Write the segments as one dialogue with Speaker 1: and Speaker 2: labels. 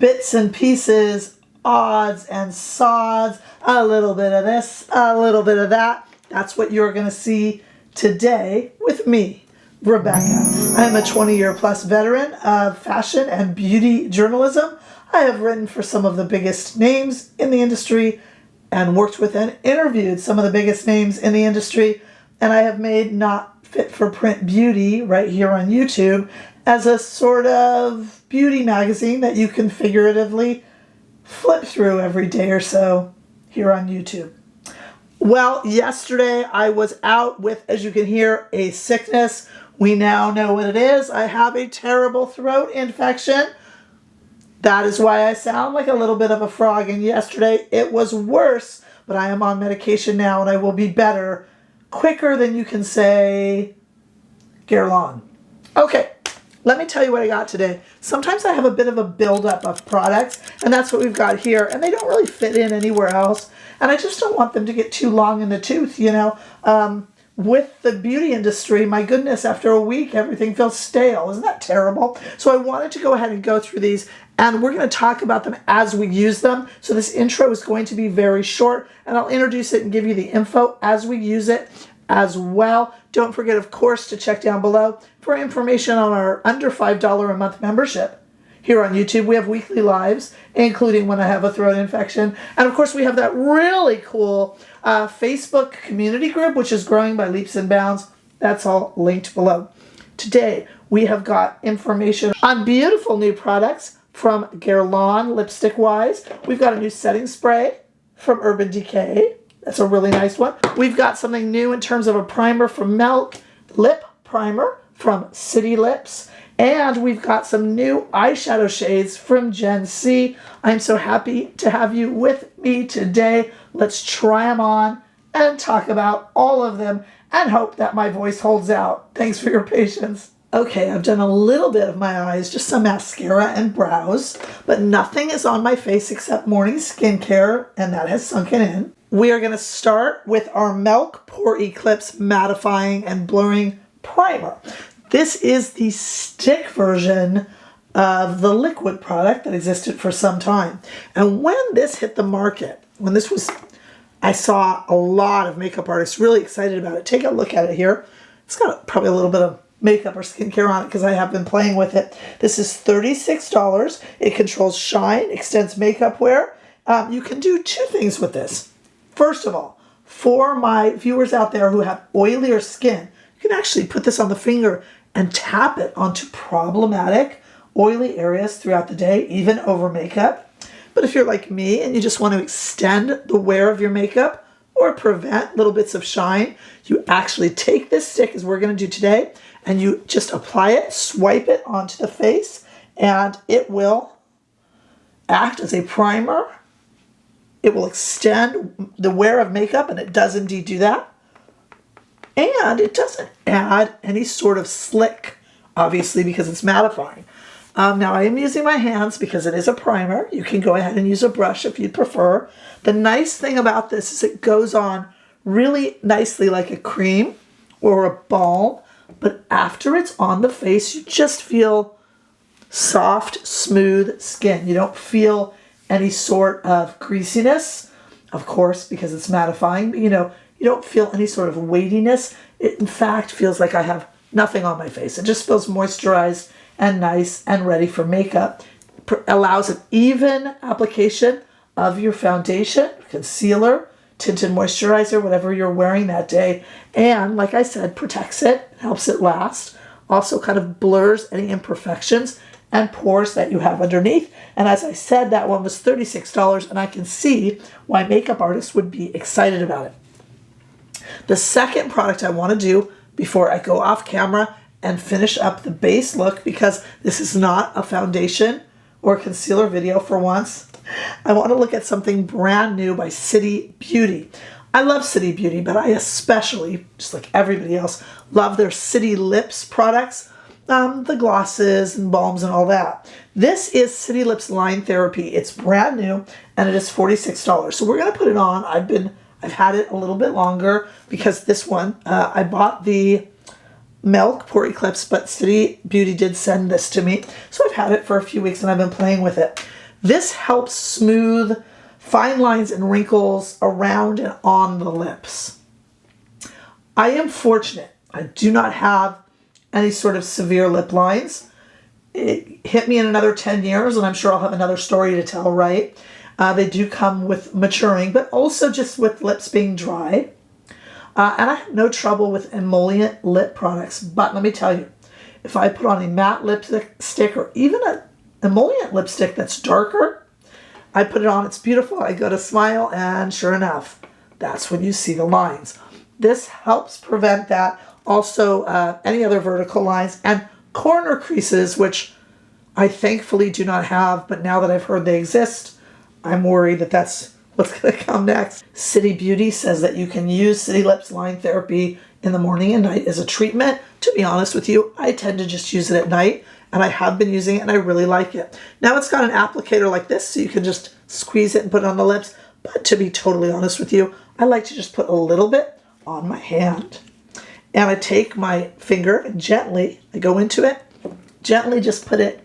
Speaker 1: bits and pieces, odds and sods, a little bit of this, a little bit of that. That's what you're going to see today with me, Rebecca. I'm a 20-year plus veteran of fashion and beauty journalism. I have written for some of the biggest names in the industry and worked with and interviewed some of the biggest names in the industry. And I have made Not Fit for Print Beauty right here on YouTube as a sort of beauty magazine that you can figuratively flip through every day or so here on YouTube. Well, yesterday I was out with, as you can hear, a sickness. We now know what it is. I have a terrible throat infection. That is why I sound like a little bit of a frog. And yesterday it was worse, but I am on medication now and I will be better quicker than you can say Guerlain. Okay, let me tell you what I got today. Sometimes I have a bit of a buildup of products, and that's what we've got here. And they don't really fit in anywhere else. And I just don't want them to get too long in the tooth, you know. With the beauty industry, my goodness, after a week, everything feels stale. Isn't that terrible? So I wanted to go ahead and go through these, and we're going to talk about them as we use them. So this intro is going to be very short, and I'll introduce it and give you the info as we use it as well. Don't forget, of course, to check down below for information on our under $5 a month membership. Here on YouTube, we have weekly lives, including when I have a throat infection. And of course, we have that really cool Facebook community group, which is growing by leaps and bounds. That's all linked below. Today, we have got information on beautiful new products from Guerlain lipstick-wise. We've got a new setting spray from Urban Decay. That's a really nice one. We've got something new in terms of a primer from Milk, lip primer from City Lips. And we've got some new eyeshadow shades from Gen C. I'm so happy to have you with me today. Let's try them on and talk about all of them and hope that my voice holds out. Thanks for your patience. Okay, I've done a little bit of my eyes, just some mascara and brows, but nothing is on my face except morning skincare, and that has sunken in. We are going to start with our Milk Pore Eclipse Mattifying and Blurring Primer. This is the stick version of the liquid product that existed for some time. And when this hit the market, I saw a lot of makeup artists really excited about it. Take a look at it here. It's got probably a little bit of makeup or skincare on it because I have been playing with it. This is $36. It controls shine, extends makeup wear. You can do two things with this. First of all, for my viewers out there who have oilier skin, you can actually put this on the finger and tap it onto problematic, oily areas throughout the day, even over makeup. But if you're like me and you just want to extend the wear of your makeup or prevent little bits of shine, you actually take this stick, as we're going to do today, and you just apply it, swipe it onto the face, and it will act as a primer. It will extend the wear of makeup, and it does indeed do that. And it doesn't add any sort of slick, obviously, because it's mattifying. Now, I am using my hands because it is a primer. You can go ahead and use a brush if you prefer. The nice thing about this is it goes on really nicely like a cream or a balm. But after it's on the face, you just feel soft, smooth skin. You don't feel any sort of greasiness, of course, because it's mattifying. But, you don't feel any sort of weightiness. It, in fact, feels like I have nothing on my face. It just feels moisturized and nice and ready for makeup. Allows an even application of your foundation, concealer, tinted moisturizer, whatever you're wearing that day. And, like I said, protects it, helps it last. Also kind of blurs any imperfections and pores that you have underneath. And as I said, that one was $36, and I can see why makeup artists would be excited about it. The second product I want to do before I go off camera and finish up the base look, because this is not a foundation or concealer video for once, I want to look at something brand new by City Beauty. I love City Beauty, but I especially, just like everybody else, love their City Lips products, the glosses and balms and all that. This is City Lips Line Therapy. It's brand new, and it is $46. So we're going to put it on. I've had it a little bit longer because this one, I bought the Milk Pore Eclipse, but City Beauty did send this to me. So I've had it for a few weeks and I've been playing with it. This helps smooth fine lines and wrinkles around and on the lips. I am fortunate. I do not have any sort of severe lip lines. It hit me in another 10 years, and I'm sure I'll have another story to tell, right? They do come with maturing, but also just with lips being dry. And I have no trouble with emollient lip products. But let me tell you, if I put on a matte lipstick or even an emollient lipstick that's darker, I put it on, it's beautiful, I go to smile, and sure enough, that's when you see the lines. This helps prevent that. Also, any other vertical lines and corner creases, which I thankfully do not have, but now that I've heard they exist, I'm worried that that's what's going to come next. City Beauty says that you can use City Lips line therapy in the morning and night as a treatment. To be honest with you, I tend to just use it at night, and I have been using it and I really like it. Now it's got an applicator like this, so you can just squeeze it and put it on the lips. But to be totally honest with you, I like to just put a little bit on my hand. And I take my finger and gently, I go into it, gently just put it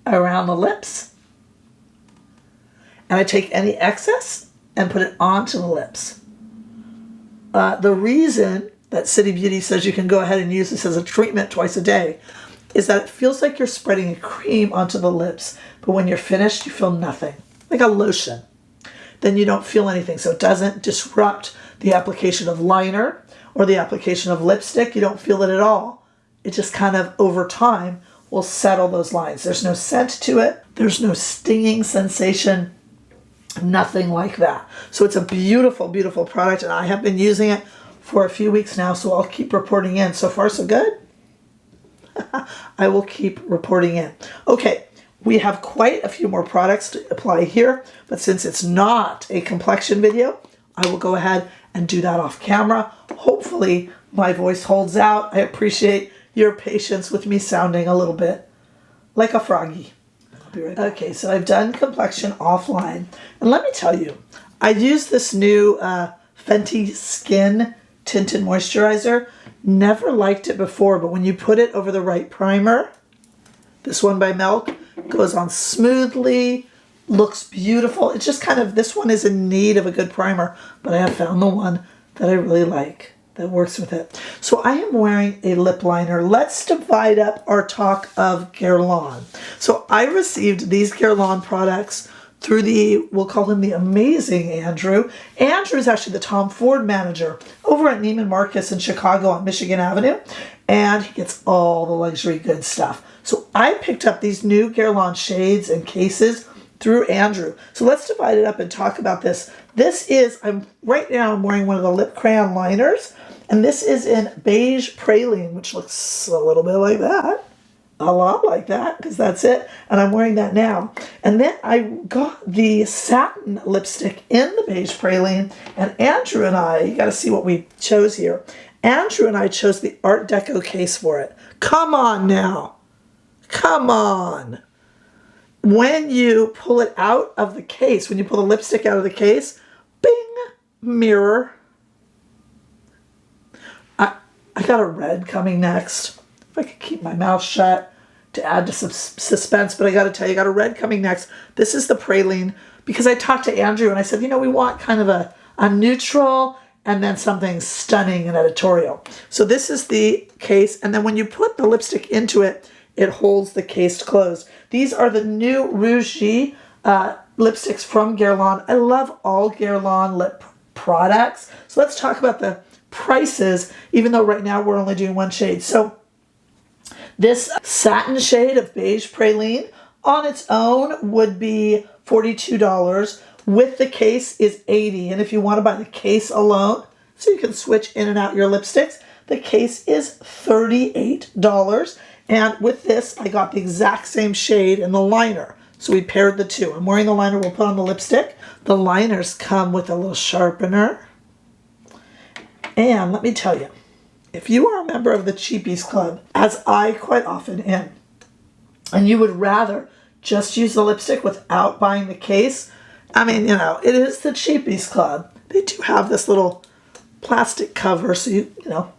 Speaker 1: around the lips. And I take any excess and put it onto the lips. The reason that City Beauty says you can go ahead and use this as a treatment twice a day is that it feels like you're spreading a cream onto the lips, but when you're finished, you feel nothing, like a lotion. Then you don't feel anything, so it doesn't disrupt the application of liner or the application of lipstick. You don't feel it at all. It just kind of, over time, will settle those lines. There's no scent to it. There's no stinging sensation. Nothing like that. So it's a beautiful, beautiful product, and I have been using it for a few weeks now, so I'll keep reporting in. So far, so good. I will keep reporting in. Okay, we have quite a few more products to apply here, but since it's not a complexion video, I will go ahead and do that off camera. Hopefully, my voice holds out. I appreciate your patience with me sounding a little bit like a froggy. Right. Okay, so I've done complexion offline, and let me tell you, I use this new Fenty Skin Tinted Moisturizer. Never liked it before, but when you put it over the right primer, this one by Milk, goes on smoothly, looks beautiful. It's just kind of, this one is in need of a good primer, but I have found the one that I really like that works with it. So I am wearing a lip liner. Let's divide up our talk of Guerlain. So I received these Guerlain products through the, we'll call him the amazing Andrew. Andrew is actually the Tom Ford manager over at Neiman Marcus in Chicago on Michigan Avenue, and he gets all the luxury good stuff. So I picked up these new Guerlain shades and cases through Andrew. So let's divide it up and talk about this. This is, right now I'm wearing one of the lip crayon liners, and this is in beige praline, which looks a little bit like that. A lot like that, because that's it. And I'm wearing that now. And then I got the satin lipstick in the beige praline, and Andrew and I, you got to see what we chose here. Andrew and I chose the Art Deco case for it. Come on now. Come on. When you pull it out of the case, when you pull the lipstick out of the case, bing, mirror. I got a red coming next. If I could keep my mouth shut to add to some suspense, but I got to tell you, I got a red coming next. This is the praline, because I talked to Andrew and I said, you know, we want kind of a neutral and then something stunning and editorial. So this is the case, and then when you put the lipstick into it, it holds the case closed. These are the new Rouge lipsticks from Guerlain. I love all Guerlain lip products. So let's talk about the prices, even though right now we're only doing one shade. So this satin shade of beige praline on its own would be $42. With the case is $80. And if you want to buy the case alone, so you can switch in and out your lipsticks, the case is $38. And with this, I got the exact same shade in the liner. So we paired the two. I'm wearing the liner, we'll put on the lipstick. The liners come with a little sharpener. And let me tell you, if you are a member of the Cheapies Club, as I quite often am, and you would rather just use the lipstick without buying the case, I mean, you know, it is the Cheapies Club. They do have this little plastic cover, so you know,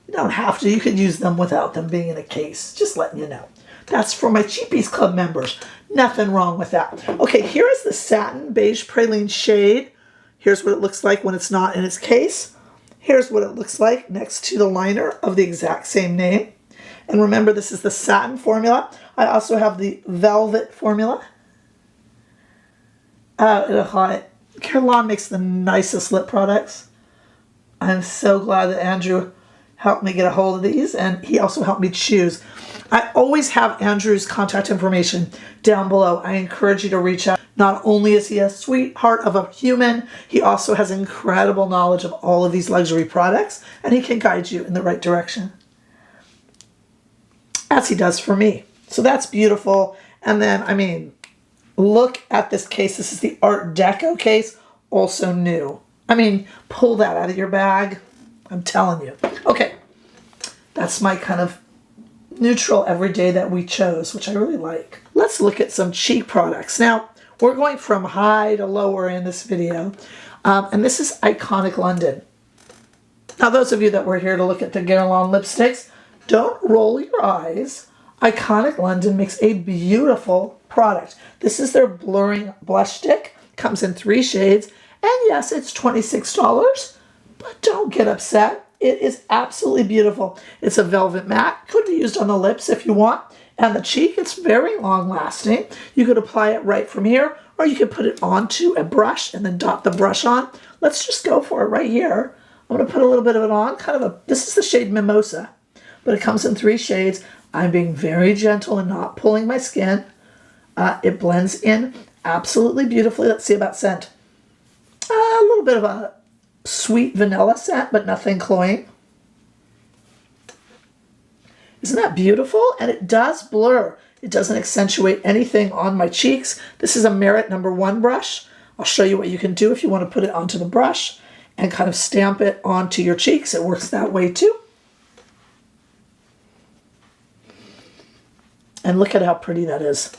Speaker 1: you don't have to. You could use them without them being in a case. Just letting you know. That's for my Cheapies Club members. Nothing wrong with that. Okay, here is the Satin Beige Praline shade. Here's what it looks like when it's not in its case. Here's what it looks like next to the liner of the exact same name. And remember, this is the satin formula. I also have the velvet formula. Guerlain makes the nicest lip products. I'm so glad that Andrew helped me get a hold of these, and he also helped me choose. I always have Andrew's contact information down below. I encourage you to reach out. Not only is he a sweetheart of a human, he also has incredible knowledge of all of these luxury products, and he can guide you in the right direction, as he does for me. So that's beautiful. And then, I mean, look at this case. This is the Art Deco case, also new. I mean, pull that out of your bag. I'm telling you. Okay, that's my kind of neutral everyday that we chose, which I really like. Let's look at some cheap products. Now, we're going from high to lower in this video. And this is Iconic London. Now, those of you that were here to look at the Guerlain lipsticks, don't roll your eyes. Iconic London makes a beautiful product. This is their blurring blush stick. Comes in 3 shades. And yes, it's $26, but don't get upset. It is absolutely beautiful. It's a velvet matte. Could be used on the lips if you want. And the cheek, it's very long lasting. You could apply it right from here, or you could put it onto a brush and then dot the brush on. Let's just go for it right here. I'm going to put a little bit of it on. This is the shade Mimosa, but it comes in 3 shades. I'm being very gentle and not pulling my skin. It blends in absolutely beautifully. Let's see about scent. A little bit of a sweet vanilla scent, but nothing cloying. Isn't that beautiful? And it does blur. It doesn't accentuate anything on my cheeks. This is a Merit #1 brush. I'll show you what you can do if you want to put it onto the brush and kind of stamp it onto your cheeks. It works that way too. And look at how pretty that is.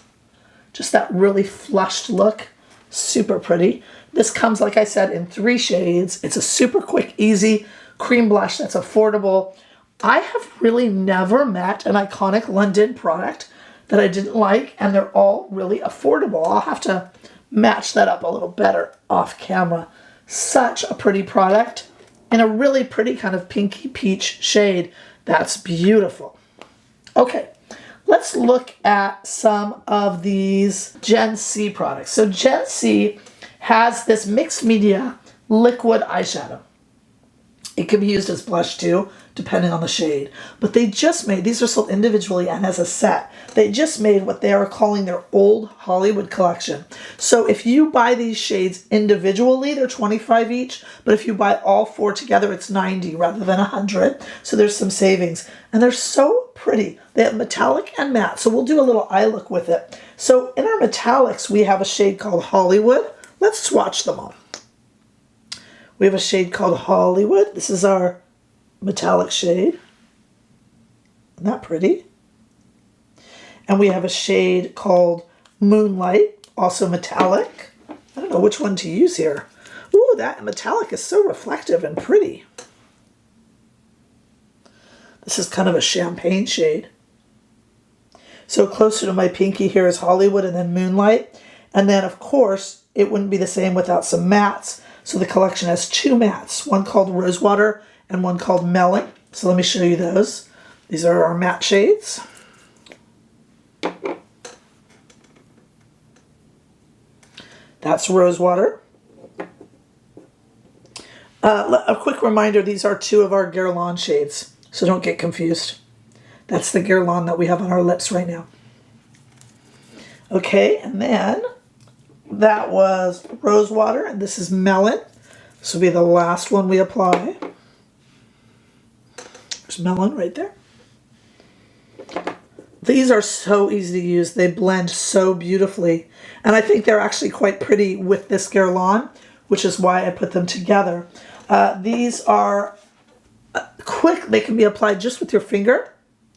Speaker 1: Just that really flushed look. Super pretty. This comes, like I said, in 3 shades. It's a super quick, easy cream blush that's affordable. I have really never met an Iconic London product that I didn't like, and they're all really affordable. I'll have to match that up a little better off camera. Such a pretty product in a really pretty kind of pinky peach shade. That's beautiful. Okay. Let's look at some of these Gen C products. So Gen C has this mixed media liquid eyeshadow. It can be used as blush too, depending on the shade. But they just made, these are sold individually and as a set. They just made what they are calling their Old Hollywood collection. So if you buy these shades individually, they're $25 each. But if you buy all 4 together, it's $90 rather than $100. So there's some savings. And they're so pretty. They have metallic and matte. So we'll do a little eye look with it. So in our metallics, we have a shade called Hollywood. Let's swatch them all. We have a shade called Hollywood. This is our metallic shade. Isn't that pretty? And we have a shade called Moonlight, also metallic. I don't know which one to use here. Ooh, that metallic is so reflective and pretty. This is kind of a champagne shade. So closer to my pinky here is Hollywood and then Moonlight. And then, of course, it wouldn't be the same without some mattes. So the collection has 2 mattes, one called Rosewater and one called Melon. So let me show you those. These are our matte shades. That's Rosewater. A quick reminder, these are 2 of our Guerlain shades, so don't get confused. That's the Guerlain that we have on our lips right now. Okay, and then that was Rosewater, and this is Melon. This will be the last one we apply. There's Melon right there. These are so easy to use. They blend so beautifully. And I think they're actually quite pretty with this Guerlain, which is why I put them together. These are quick. They can be applied just with your finger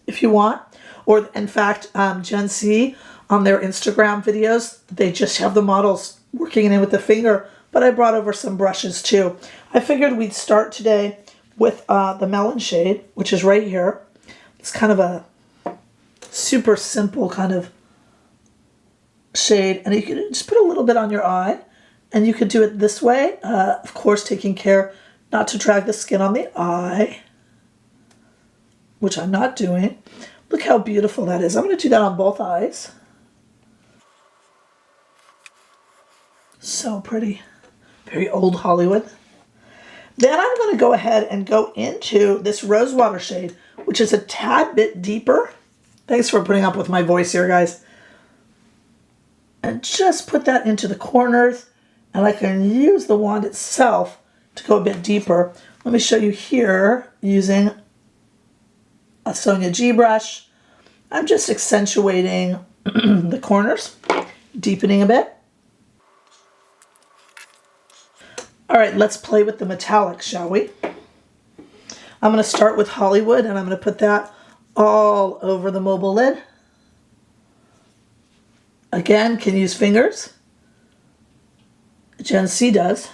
Speaker 1: if you want. Or, in fact, Gen C, on their Instagram videos, they just have the models working in with the finger, but I brought over some brushes too. I figured we'd start today with the Melon shade, which is right here. It's kind of a super simple kind of shade. And you can just put a little bit on your eye. And you could do it this way. Of course, taking care not to drag the skin on the eye, which I'm not doing. Look how beautiful that is. I'm going to do that on both eyes. So pretty. Very old Hollywood. Then I'm going to go ahead and go into this Rosewater shade, which is a tad bit deeper. Thanks for putting up with my voice here, guys. And just put that into the corners. And I can use the wand itself to go a bit deeper. Let me show you here using a Sonia G brush. I'm just accentuating the corners, deepening a bit. All right, let's play with the metallic, shall we? I'm going to start with Hollywood, and I'm going to put that all over the mobile lid. Again, can use fingers. Gen C does.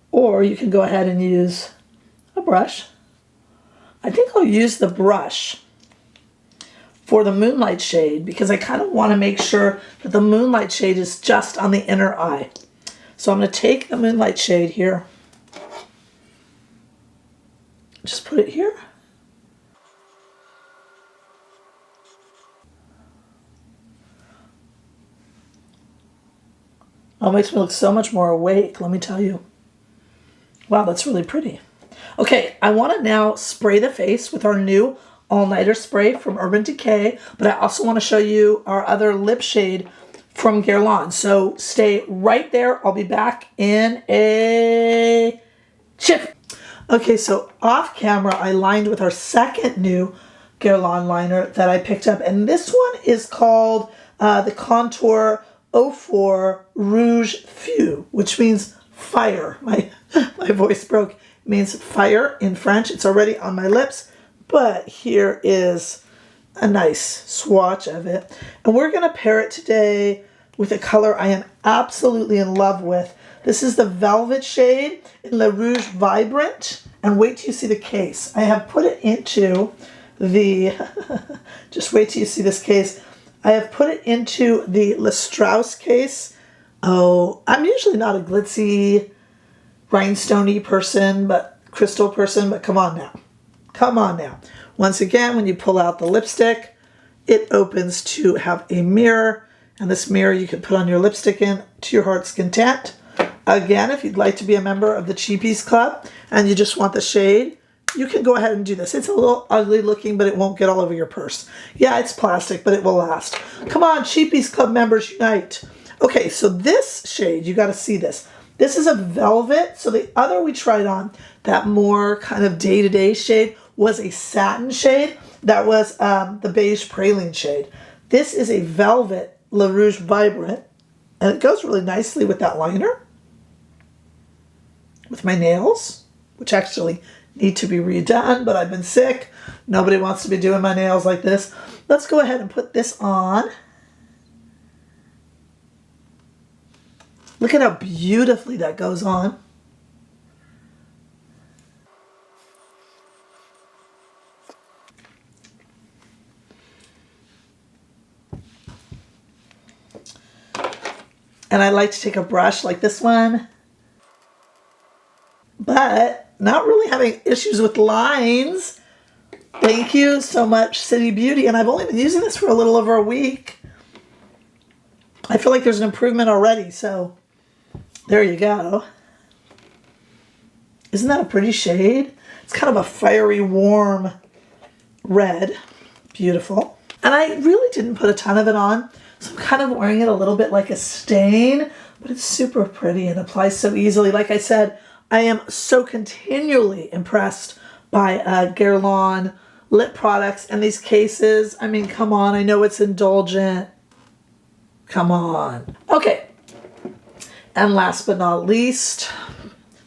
Speaker 1: Or you can go ahead and use a brush. I think I'll use the brush for the Moonlight shade because I kind of want to make sure that the Moonlight shade is just on the inner eye. So I'm going to take the Moonlight shade here. Just put it here. Oh, it makes me look so much more awake, let me tell you. Wow, that's really pretty. Okay, I want to now spray the face with our new all-nighter spray from Urban Decay, but I also want to show you our other lip shade from Guerlain. So stay right there. I'll be back in a chip. Okay, so off camera, I lined with our second new Guerlain liner that I picked up, and this one is called the Contour 04 Rouge Feu, which means fire. My voice broke. It means fire in French. It's already on my lips, but here is a nice swatch of it. And we're going to pair it today with a color I am absolutely in love with. This is the Velvet shade in Le Rouge Vibrant. And wait till you see the case. I have put it into the, just wait till you see this case. I have put it into the Le Strauss case. Oh, I'm usually not a glitzy, rhinestoney person, but crystal person, but come on now. Come on now. Once again, when you pull out the lipstick, it opens to have a mirror, and this mirror you can put on your lipstick in to your heart's content. Again, if you'd like to be a member of the Cheapies Club and you just want the shade, you can go ahead and do this. It's a little ugly looking, but it won't get all over your purse. Yeah, it's plastic, but it will last. Come on, Cheapies Club members, unite. Okay, so this shade, you got to see this. This is a velvet. So the other we tried on, that more kind of day-to-day shade, was a satin shade. That was the beige praline shade. This is a velvet Le Rouge Vibrant, and it goes really nicely with that liner, with my nails, which actually need to be redone, but I've been sick. Nobody wants to be doing my nails like this. Let's go ahead and put this on. Look at how beautifully that goes on. And I like to take a brush like this one, but not really having issues with lines. Thank you so much, City Beauty. And I've only been using this for a little over a week. I feel like there's an improvement already, so there you go. Isn't that a pretty shade? It's kind of a fiery, warm red. Beautiful. And I really didn't put a ton of it on, so I'm kind of wearing it a little bit like a stain, but it's super pretty and applies so easily. Like I said, I am so continually impressed by Guerlain lip products and these cases. I mean, come on, I know it's indulgent. Come on. Okay. And last but not least,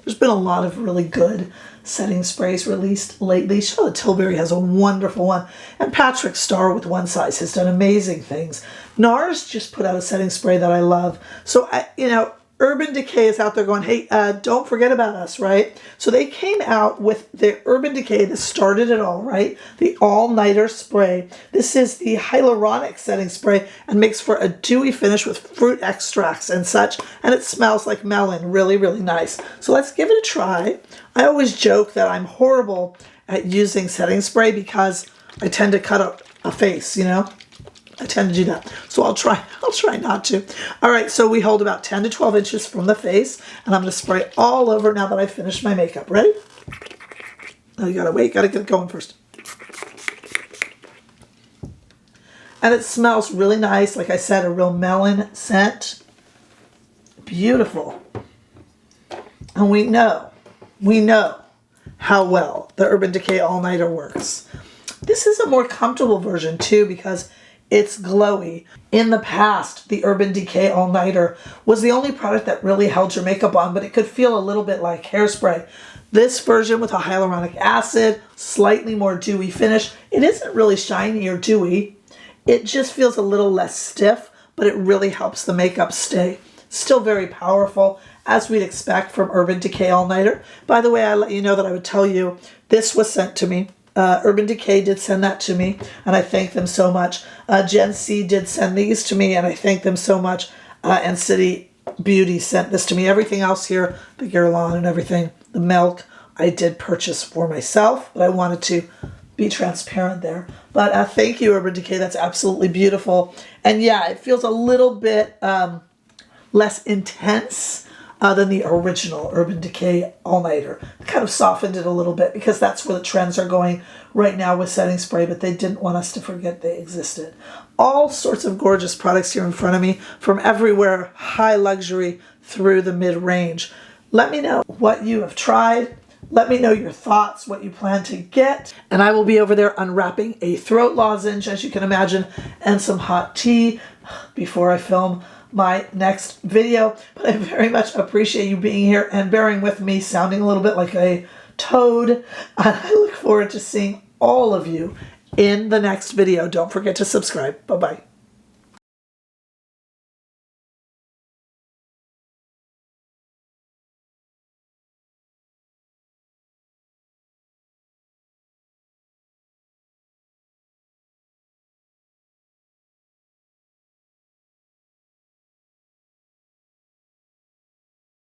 Speaker 1: there's been a lot of really good setting sprays released lately. Charlotte Tilbury has a wonderful one. And Patrick Starr with One Size has done amazing things. NARS just put out a setting spray that I love. So, Urban Decay is out there going, hey, don't forget about us, right? So they came out with the Urban Decay that started it all, right? The all-nighter spray. This is the hyaluronic setting spray and makes for a dewy finish with fruit extracts and such. And it smells like melon. Really, really nice. So let's give it a try. I always joke that I'm horrible at using setting spray because I tend to cut up a face, you know? I tend to do that. So I'll try not to. All right, so we hold about 10 to 12 inches from the face, and I'm going to spray all over now that I've finished my makeup. Ready? Oh, you gotta wait, gotta get it going first. And it smells really nice. Like I said, a real melon scent. Beautiful. And we know how well the Urban Decay All-Nighter works. This is a more comfortable version too because it's glowy. In the past, the Urban Decay All-Nighter was the only product that really held your makeup on, but it could feel a little bit like hairspray. This version with a hyaluronic acid, slightly more dewy finish. It isn't really shiny or dewy. It just feels a little less stiff, but it really helps the makeup stay. Still very powerful, as we'd expect from Urban Decay All-Nighter. By the way, I let you know that I would tell you this was sent to me. Urban Decay did send that to me, and I thank them so much. Gen C did send these to me, and I thank them so much. And City Beauty sent this to me. Everything else here, the Guerlain and everything, the milk, I did purchase for myself, but I wanted to be transparent there. But thank you, Urban Decay. That's absolutely beautiful. And yeah, it feels a little bit less intense than the original Urban Decay All-Nighter. Kind of softened it a little bit because that's where the trends are going right now with setting spray, but they didn't want us to forget they existed. All sorts of gorgeous products here in front of me from everywhere, high luxury through the mid-range. Let me know what you have tried. Let me know your thoughts, what you plan to get. And I will be over there unwrapping a throat lozenge, as you can imagine, and some hot tea before I film my next video. But I very much appreciate you being here and bearing with me sounding a little bit like a toad. And I look forward to seeing all of you in the next video. Don't forget to subscribe. Bye-bye.